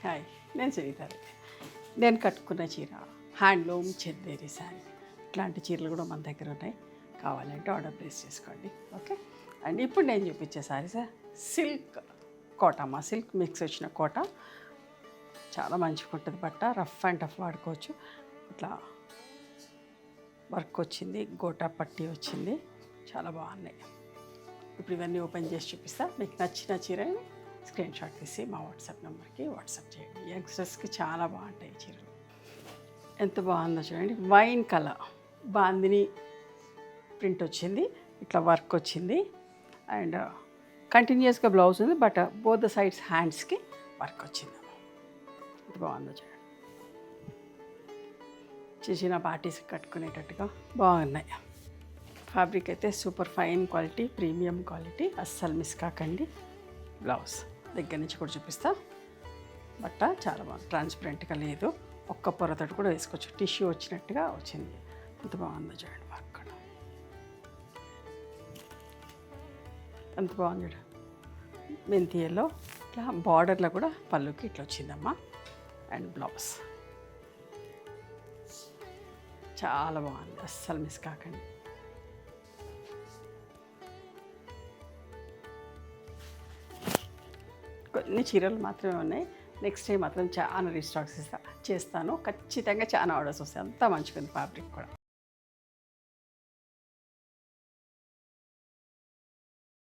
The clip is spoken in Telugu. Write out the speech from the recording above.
హాయ్, నేను సునీతాని. నేను కట్టుకున్న చీర హ్యాండ్లూమ్ చందేరి శారీ. ఇట్లాంటి చీరలు కూడా మన దగ్గర ఉన్నాయి. కావాలంటే ఆర్డర్ ప్లేస్ చేసుకోండి. ఓకే. అండ్ ఇప్పుడు నేను చూపించే శారీస్ సిల్క్ కోట, మా సిల్క్ మిక్స్ వచ్చిన కోట. చాలా మంచిగా ఉంటుంది బట్ట, రఫ్ అండ్ టఫ్ వాడుకోవచ్చు. ఇట్లా వర్క్ వచ్చింది, గోటా పట్టి వచ్చింది, చాలా బాగున్నాయి. ఇప్పుడు ఇవన్నీ ఓపెన్ చేసి చూపిస్తా. మీకు నచ్చిన చీరని స్క్రీన్ షాట్ తీసి మా వాట్సాప్ నెంబర్కి వాట్సాప్ చేయండి. యంగ్స్టర్స్కి చాలా బాగుంటాయి ఈ చీరలు. ఎంత బాగుందో చూడండి. వైన్ కలర్ బాందిని ప్రింట్ వచ్చింది, ఇట్లా వర్క్ వచ్చింది. అండ్ కంటిన్యూస్గా బ్లౌజ్ ఉంది, బట్ బోత్ ద సైడ్స్ హ్యాండ్స్కి వర్క్ వచ్చింది. ఎంత బాగుందో చూడండి. చిన్న పార్టీస్ కట్టుకునేటట్టుగా బాగున్నాయి. ఫ్యాబ్రిక్ అయితే super fine quality, premium quality, అస్సలు మిస్ కాకండి. బ్లౌజ్ దగ్గర నుంచి కూడా చూపిస్తా. బట్ట చాలా బాగుంది, ట్రాన్స్పరెంట్గా లేదు, ఒక్క పొరతోటి కూడా వేసుకోవచ్చు. టిష్యూ వచ్చినట్టుగా వచ్చింది. ఎంత బాగుందో చూడండి. వర్క్ ఎంత బాగుంది చూడండి. మెంతియలో ఇట్లా బార్డర్లో కూడా పళ్ళుకి ఇట్లా వచ్చిందమ్మా. అండ్ బ్లౌజ్ చాలా బాగుంది, అస్సలు మిస్ కాకండి. కొన్ని చీరలు మాత్రమే ఉన్నాయి. నెక్స్ట్ టైం మాత్రం చాలా రీస్టాక్స్ చేస్తాను. ఖచ్చితంగా చాలా ఆర్డర్స్ వస్తాయి. అంతా మంచిగా ఉంది ఫ్యాబ్రిక్ కూడా.